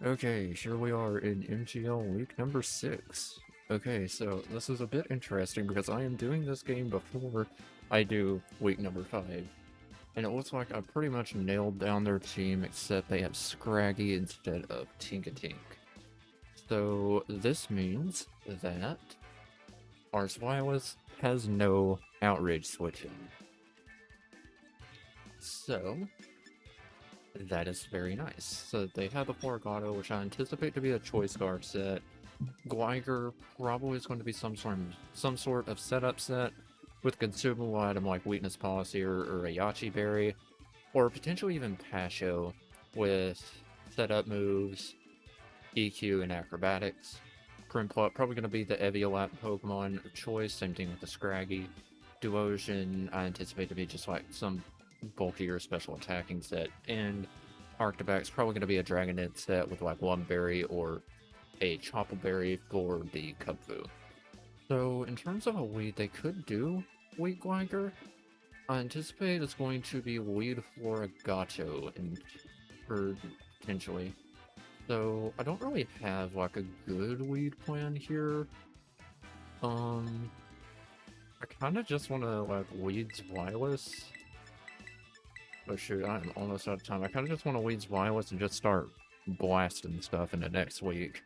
Okay, here we are in MGL week number 6. Okay, so this is a bit interesting because I am doing this game before I do week number 5. And it looks like I pretty much nailed down their team except they have Scraggy instead of Tinkatink. So this means that our Zweilous has no outrage switching. So that is very nice. So they have the Florgato, which I anticipate to be a choice guard set. Gligar probably is going to be some sort of setup set with consumable item like Weakness Policy or a Yachi Berry, or potentially even Pasho with setup moves, EQ, and Acrobatics. Primplot probably going to be the eviolite Pokemon of choice, same thing with the Scraggy. Duosion I anticipate to be just like some bulkier special attacking set, and Arctobac's probably going to be a Dragonite set with like one berry or a Choppleberry for the Kubfu. So in terms of a weed, they could do Weed Gligar. I anticipate it's going to be Weed Floragato or potentially. So I don't really have like a good weed plan here. I kind of just want to like weed Zweilous. Oh shoot, I'm almost out of time. I kind of just want to weed Zweilous and just start blasting stuff in the next week.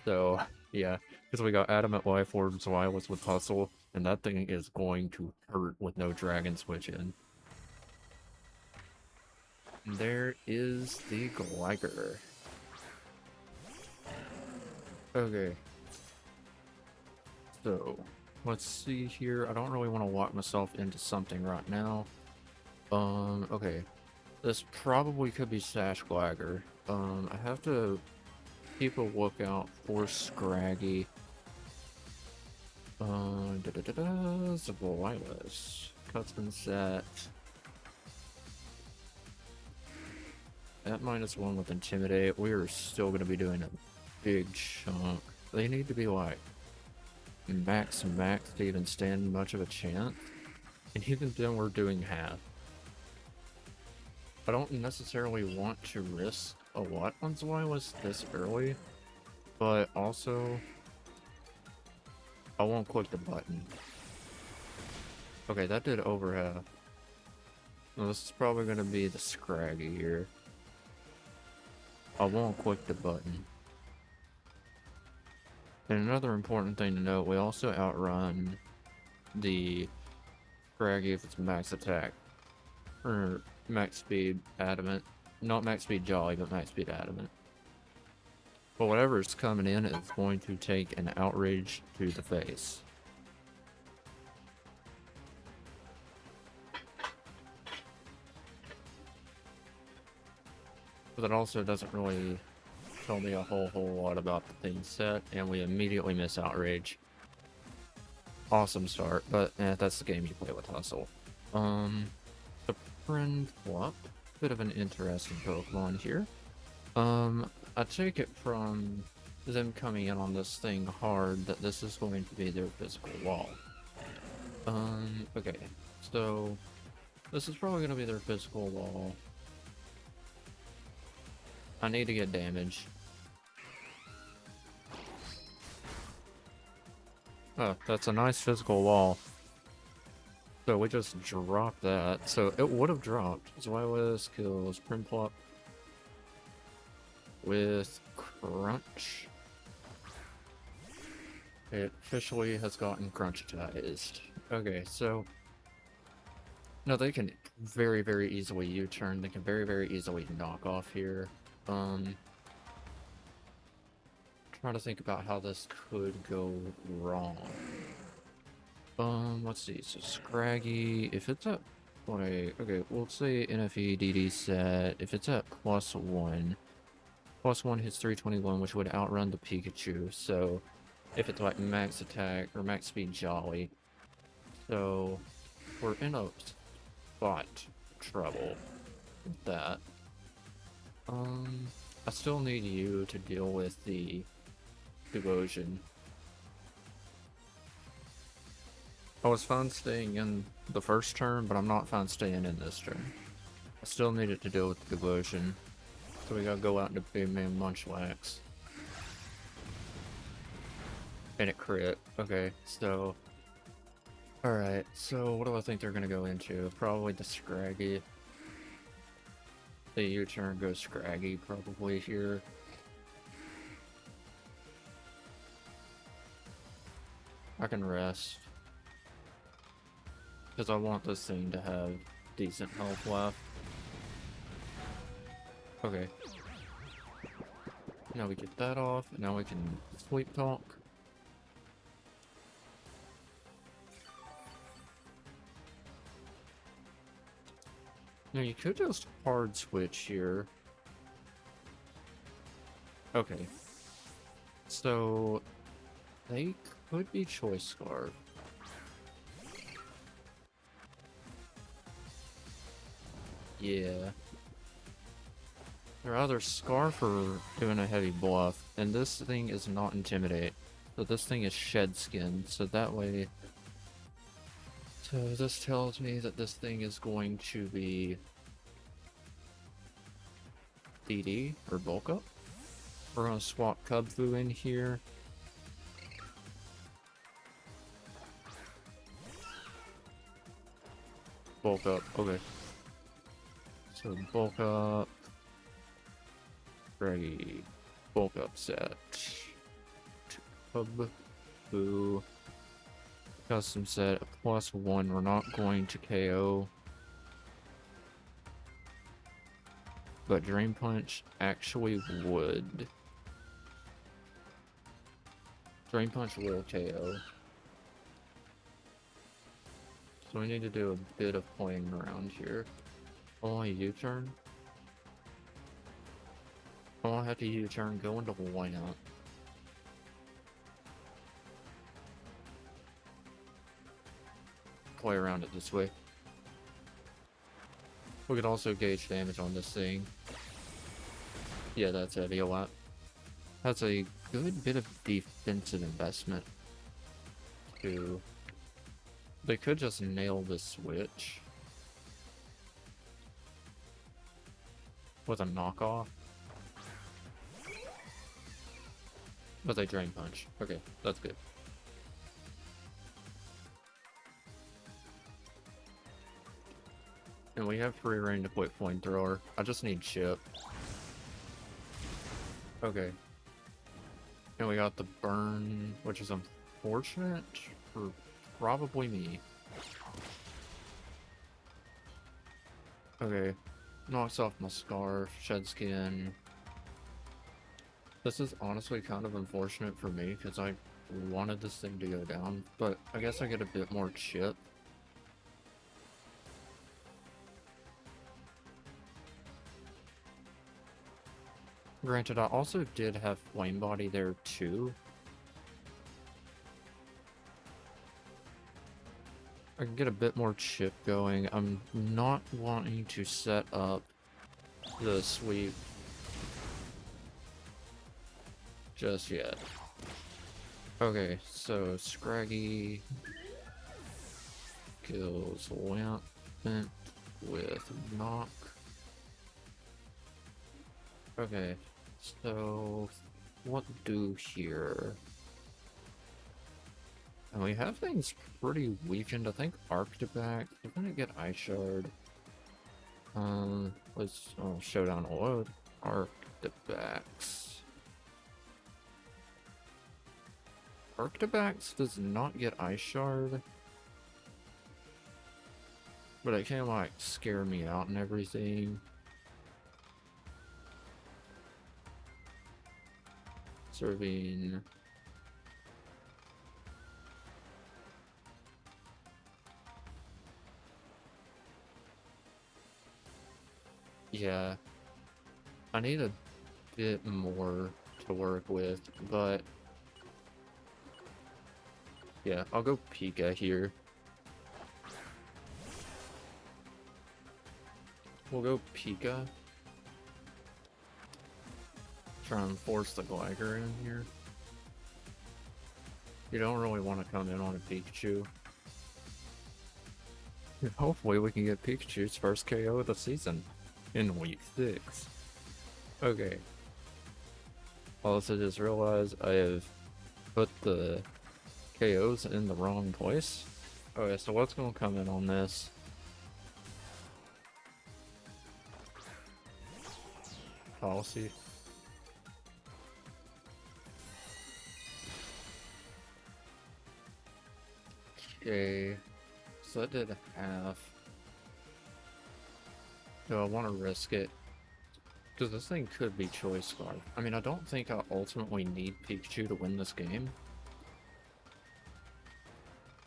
So, yeah, because we got Adamant Life Orb Zweilous with Hustle, and that thing is going to hurt with no Dragon Switch in. And there is the Gligar. Okay. So, let's see here. I don't really want to lock myself into something right now. Okay. This probably could be Sash Gligar. I have to keep a lookout for Scraggy. Zweilous. Custom set. At -1 with Intimidate, we are still going to be doing a big chunk. They need to be like max to even stand much of a chance. And even then we're doing half. I don't necessarily want to risk a lot on Zweilous this early, but also I won't click the button. Okay, that did over half. Well, this is probably going to be the Scraggy here. I won't click the button. And another important thing to note, we also outrun the Scraggy if it's max attack. Or max speed adamant. Not max speed jolly, but max speed adamant. But whatever's coming in is going to take an outrage to the face. But that also doesn't really tell me a whole lot about the thing set, and we immediately miss outrage. Awesome start, but that's the game you play with Hustle. The Prinplup, bit of an interesting Pokemon here. I take it from them coming in on this thing hard that this is going to be their physical wall. Okay, so this is probably going to be their physical wall. I need to get damage. Oh, that's a nice physical wall. So we just dropped that. So it would have dropped. Zweilous kills Prinplup with Crunch. It officially has gotten crunchitized. Okay, so no, they can very easily U-turn. They can very easily knock off here. Trying to think about how this could go wrong. Let's see. So Scraggy, if it's at okay, we'll say NFE DD set. If it's at +1 hits 321, which would outrun the Pikachu. So if it's like max attack or max speed jolly, so we're in a spot trouble with that. I still need you to deal with the Devotion. I was fine staying in the first turn, but I'm not fine staying in this turn. I still needed to deal with the Devotion. So we gotta go out into big man MUNCHLAX. And it crit. Okay, so... Alright, so what do I think they're gonna go into? Probably the Scraggy. The U-turn goes Scraggy probably here. I can rest. Because I want this thing to have decent health left. Okay. Now we get that off, and now we can Sweep Talk. Now you could just hard switch here. Okay. So they could be Choice Scarf. Yeah. They're either Scarf or doing a heavy bluff, and this thing is not Intimidate. So this thing is Shed Skin, so that way... So this tells me that this thing is going to be... DD, or Bulk Up. We're gonna swap Cubfu in here. Bulk Up, okay. So Bulk Up. Ready. Bulk Up set. Cubfu. Custom set, a +1. We're not going to KO. But Drain Punch actually would. Drain Punch will KO. So we need to do a bit of playing around here. Only U-turn. I'll have to U-turn, go into lineup. Play around it this way. We could also gauge damage on this thing. Yeah, that's eviolite. That's a good bit of defensive investment. Too. They could just nail the switch. With a knockoff. But they Drain Punch. Okay, that's good. And we have free reign to quit Flamethrower. I just need Chip. Okay. And we got the burn, which is unfortunate for probably me. Okay. Knocks off my Scarf, Shed Skin. This is honestly kind of unfortunate for me because I wanted this thing to go down, but I guess I get a bit more Chip. Granted, I also did have Flame Body there too. I can get a bit more Chip going. I'm not wanting to set up the sweep just yet. Okay, so Scraggy kills Lampent with Knock. Okay, so what do here? And we have things pretty weakened. I think Arctibac. We're gonna get Ice Shard. Let's Showdown load. Arctibacs. Arctibacs does not get Ice Shard. But it can like scare me out and everything. Serving. Yeah. I need a bit more to work with, but yeah, I'll go Pika here. We'll go Pika. Try and force the Gligar in here. You don't really want to come in on a Pikachu. Hopefully we can get Pikachu's first KO of the season in week 6. Okay. Also just realized I have put the KOs in the wrong place. Okay, so what's gonna come in on this? Policy. Okay. So I did half. Do I want to risk it? Because this thing could be Choice Scarf. I mean, I don't think I ultimately need Pikachu to win this game.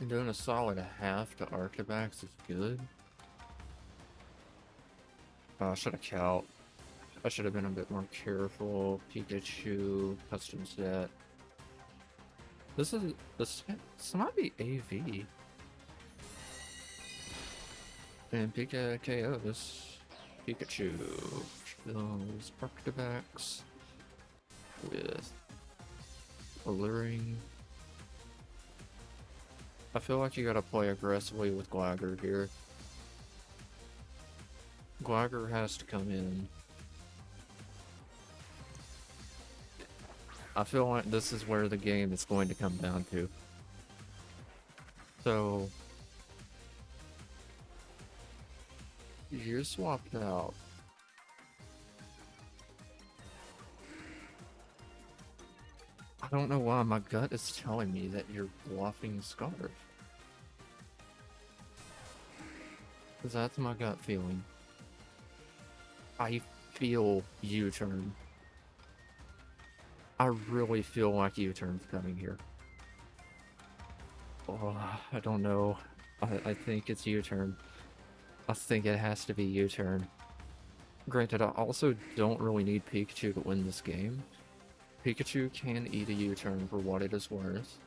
And doing a solid half to Archibald is good. I should have count. I should have been a bit more careful. Pikachu, custom set. This might be AV. And Pika KO this Pikachu. Those Archibald with Alluring. I feel like you gotta play aggressively with Gligar here. Gligar has to come in. I feel like this is where the game is going to come down to. So you're swapped out. I don't know why my gut is telling me that you're bluffing Scarf. Because that's my gut feeling. I feel U-turn. I really feel like U-turn's coming here. Oh, I don't know. I think it's U-turn. I think it has to be U-turn. Granted, I also don't really need Pikachu to win this game. Pikachu can eat a U-turn for what it is worth.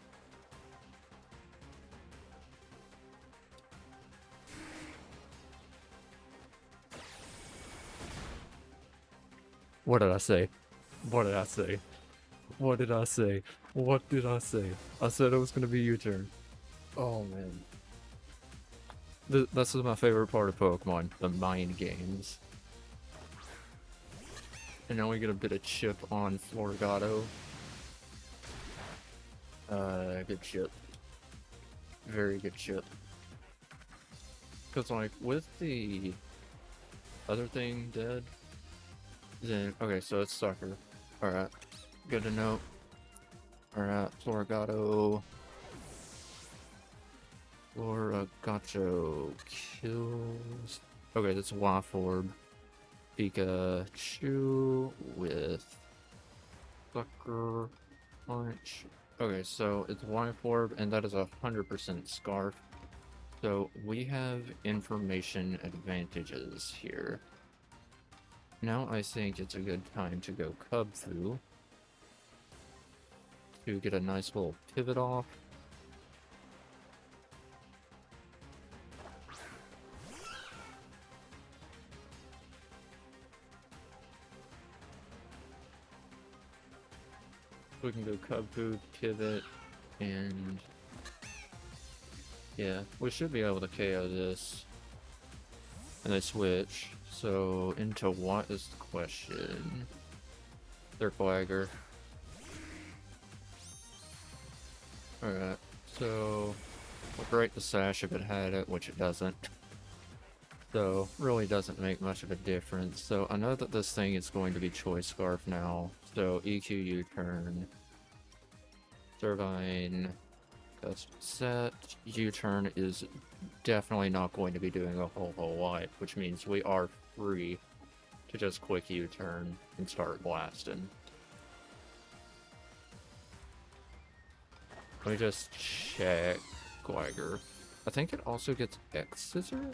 What did I say? What did I say? What did I say? What did I say? I said it was gonna be U-turn. Oh man. This is my favorite part of Pokemon, the mind games. And now we get a bit of chip on Floragato. Good chip. Very good chip. Because, like, with the other thing dead, then, okay, so it's Sucker. Alright, good to know. Alright, Floragato. Floragato kills. Okay, that's Waforb. Pikachu with Sucker Punch. Okay, so it's Waforb, and that is 100% Scarf. So we have information advantages here. Now I think it's a good time to go Cubfu to get a nice little pivot off. We can go Cubfu, pivot, and yeah, we should be able to KO this. And they switch. So into what is the question? They're Gligar. Alright, so we'll break the sash if it had it, which it doesn't. So really doesn't make much of a difference. So I know that this thing is going to be Choice Scarf now. So EQ U-turn. Servine. Custom set. U-turn is definitely not going to be doing a whole lot, which means we are free to just quick U-turn and start blasting. Let me just check Gligar. I think it also gets X-Scissor?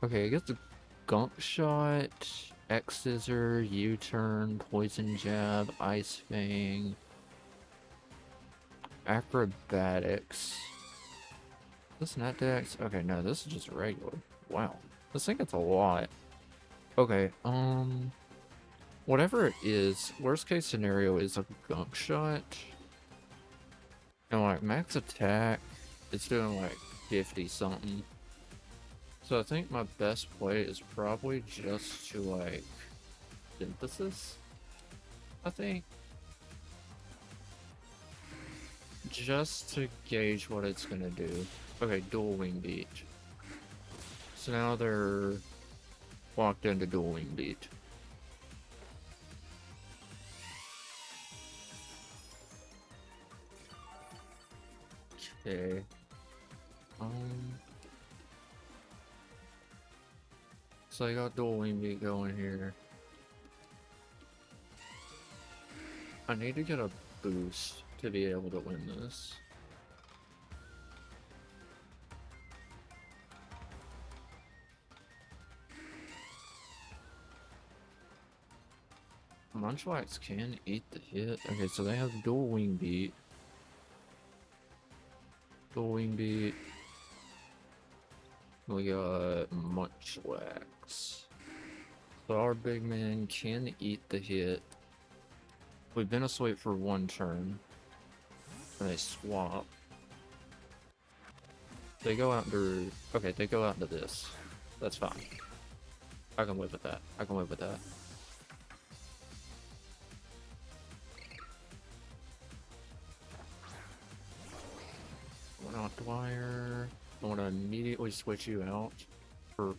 Okay, it gets a Gunk Shot, X-Scissor, U-turn, Poison Jab, Ice Fang, Acrobatics. Is this Net Dex? Okay, no, this is just regular. Wow. This thing gets a lot. Okay, whatever it is, worst case scenario is a Gunk Shot. And like max attack, it's doing like 50 something. So I think my best play is probably just to, like, synthesis, I think. Just to gauge what it's gonna do. Okay, dual wing beat. So now they're locked into dual wing beat. Okay. So I got dual wing beat going here. I need to get a boost to be able to win this. MUNCHLAX can eat the hit. Okay, so they have dual wing beat. Dual wing beat. We got MUNCHLAX. So our big man can eat the hit. We've been asleep for one turn. And they swap. They go out to... Okay, they go out into this. That's fine. I can live with that. I can live with that. We're not Dwyer. I want to immediately switch you out for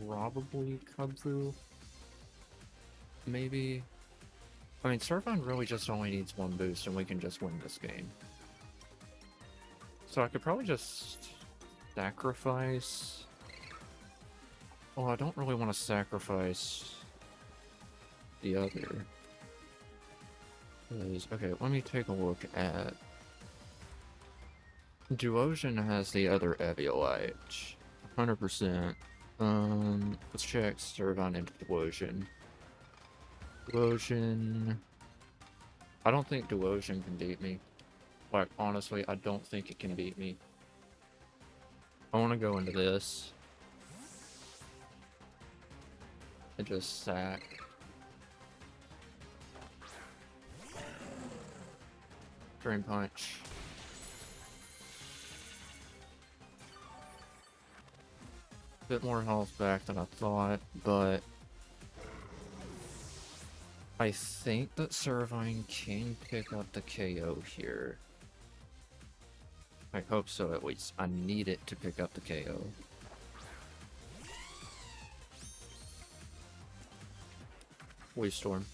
probably Kubfu. Maybe. I mean, Surfine really just only needs one boost and we can just win this game. So I could probably just sacrifice... Oh, I don't really want to sacrifice the other. Okay, let me take a look at... Duosion has the other eviolite. 100%. Let's check Surfine into Duosion. Duosion... I don't think Duosion can beat me. Like, honestly, I don't think it can beat me. I want to go into this. And just sack. Drain Punch. Bit more health back than I thought, but... I think that Servine can pick up the KO here. I hope so, at least. I need it to pick up the KO. Wave Storm.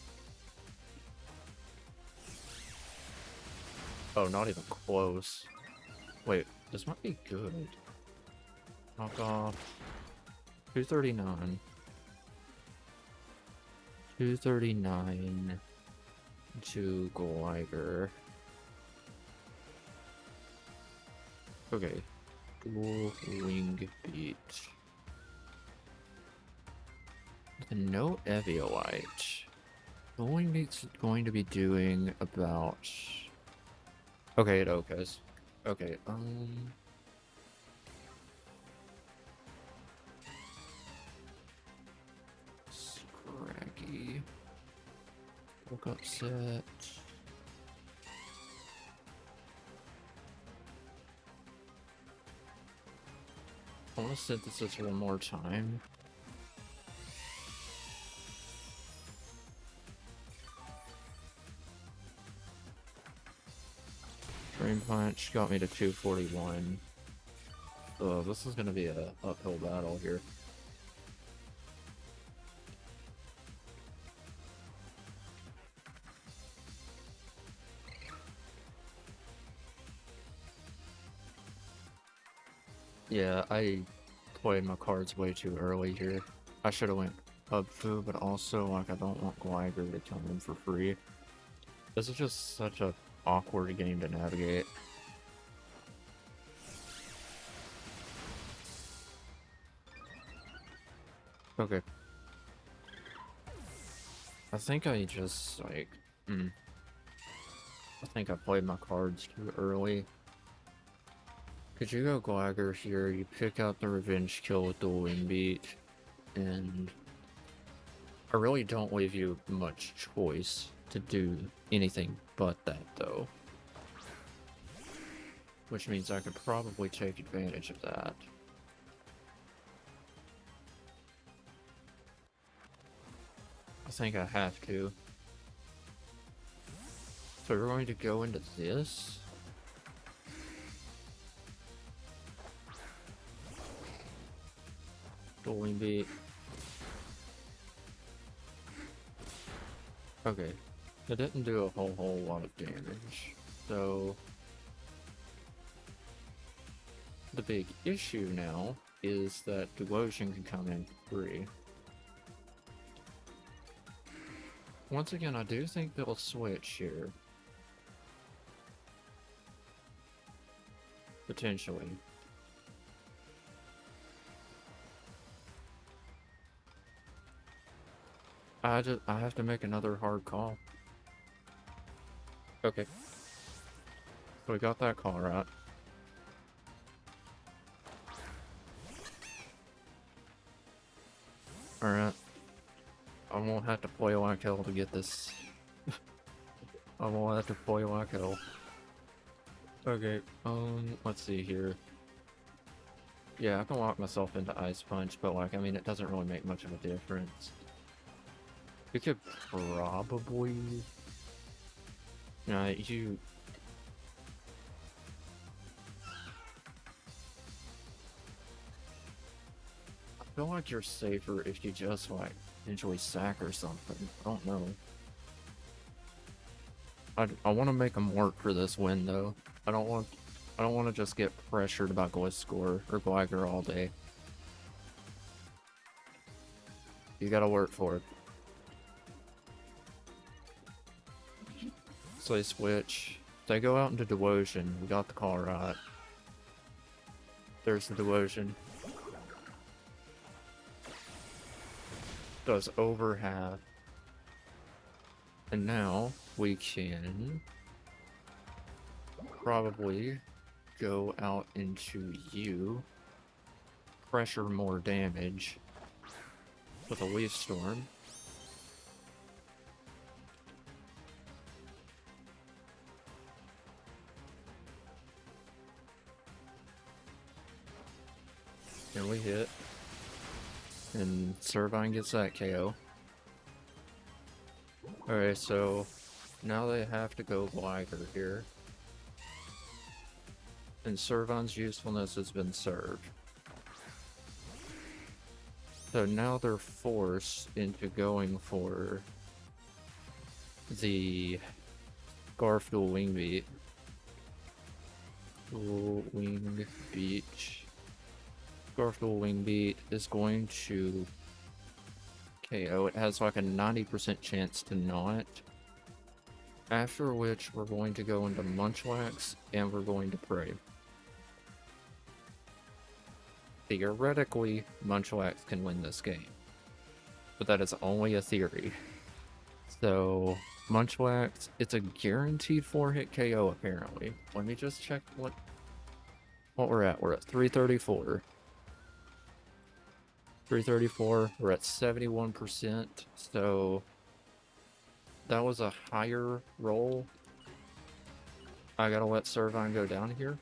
Oh, not even close. Wait, this might be good. Knock off. 239. 239 to Gligar. Okay. Dual wing beat. No eviolite. Dual wing beat's going to be doing about... Okay, it okays. Okay, Scraggy. Woke up set. I want to synthesis one more time. Drain Punch got me to 241. Oh, this is going to be an uphill battle here. Yeah, I played my cards way too early here. I should have went Kubfu, but also, like, I don't want Gligar to come in for free. This is just such a awkward game to navigate. Okay. I think I just, like, I think I played my cards too early. Could you go Gligar here, you pick out the revenge kill with Dual Wing Beat, and I really don't leave you much choice to do anything but that, though. Which means I could probably take advantage of that. think I have to. So we're going to go into this. Dueling beat. Okay. It didn't do a whole lot of damage. So the big issue now is that Devotion can come in free. Once again, I do think they'll switch here. Potentially. I have to make another hard call. Okay. So we got that call right. Alright. I won't have to play like hell to get this. I won't have to play like hell. Okay, let's see here. Yeah, I can lock myself into Ice Punch, but like, I mean, it doesn't really make much of a difference. We could probably... you... I feel like you're safer if you just, like, enjoy sack or something. I don't know. I want to make them work for this win, though. I don't want to just get pressured by Gliscor or Gligar all day. You gotta work for it. So they switch. They go out into Devotion. We got the call right. There's the Devotion. Does over half. And now we can probably go out into you. Pressure more damage with a Leaf Storm. And we hit. And Servine gets that KO. Alright, so now they have to go Gligar here. And Servine's usefulness has been served. So now they're forced into going for the Garfield Wing Beat. Wing Beat. Garfield Wing Beat is going to KO. It has like a 90% chance to not. After which we're going to go into Munchlax and we're going to pray. Theoretically, Munchlax can win this game. But that is only a theory. So, Munchlax, it's a guaranteed 4-hit KO apparently. Let me just check what we're at. We're at 334. 334, we're at 71%, so that was a higher roll. I gotta let Servine go down here.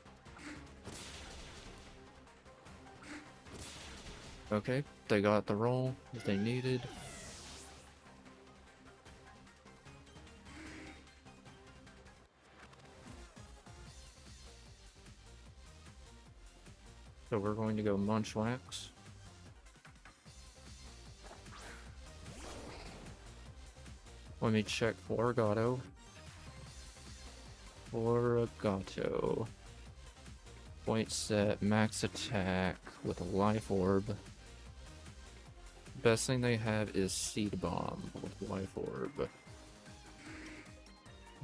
Okay, they got the roll that they needed. So we're going to go Munchlax. Let me check Florigato. Florigato. Point set, max attack with a life orb. Best thing they have is Seed Bomb with life orb.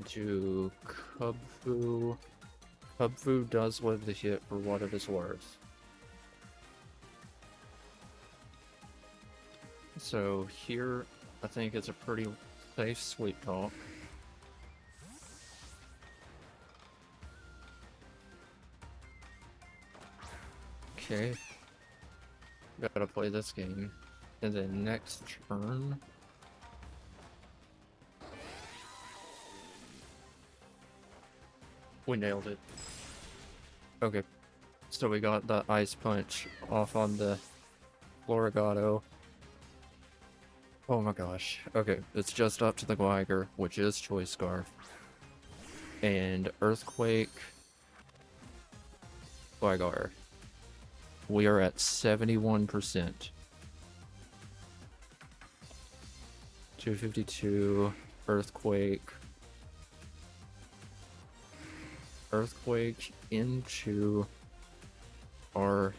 Do Kubfu. Kubfu does live the hit for what it is worth. So here, I think it's a pretty safe Sweet Talk. Okay. Gotta play this game. And then next turn. We nailed it. Okay. So we got the Ice Punch off on the Florigato. Oh my gosh. Okay, it's just up to the Gligar, which is Choice Scarf. And Earthquake, Gligar. We are at 71%. 252, Earthquake. Earthquake into our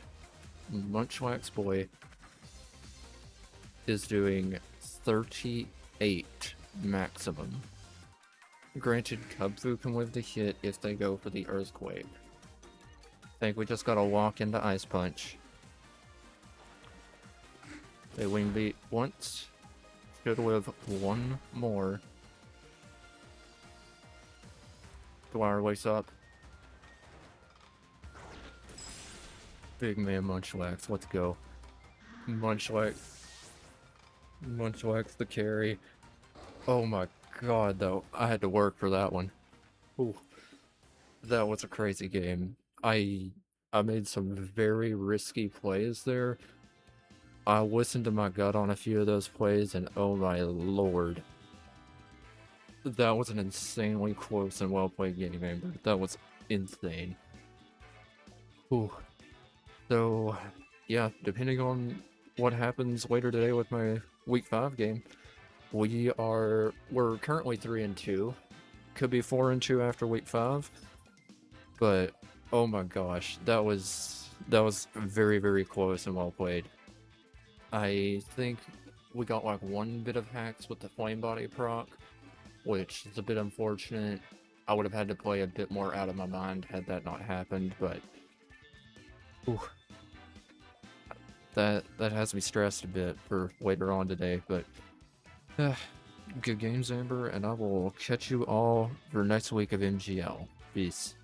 MUNCHLAX boy is doing 38 maximum. Granted, Cubfu can live the hit if they go for the Earthquake. I think we just gotta walk into Ice Punch. They wing beat once. Should live one more. Dwyer wakes up. Big man MUNCHLAX, let's go. MUNCHLAX the carry. Oh my god, though. I had to work for that one. Ooh. That was a crazy game. I made some very risky plays there. I listened to my gut on a few of those plays, and oh my lord. That was an insanely close and well-played game, Amber. That was insane. Ooh. So, yeah, depending on what happens later today with my Week 5 game, we're currently 3-2. Could be 4-2 after Week 5. But, oh my gosh, that was very, very close and well played. I think we got like one bit of hacks with the Flame Body proc, which is a bit unfortunate. I would have had to play a bit more out of my mind had that not happened, but ooh, that has me stressed a bit for later on today. But good games, Amber, and I will catch you all for next week of MGL. Peace.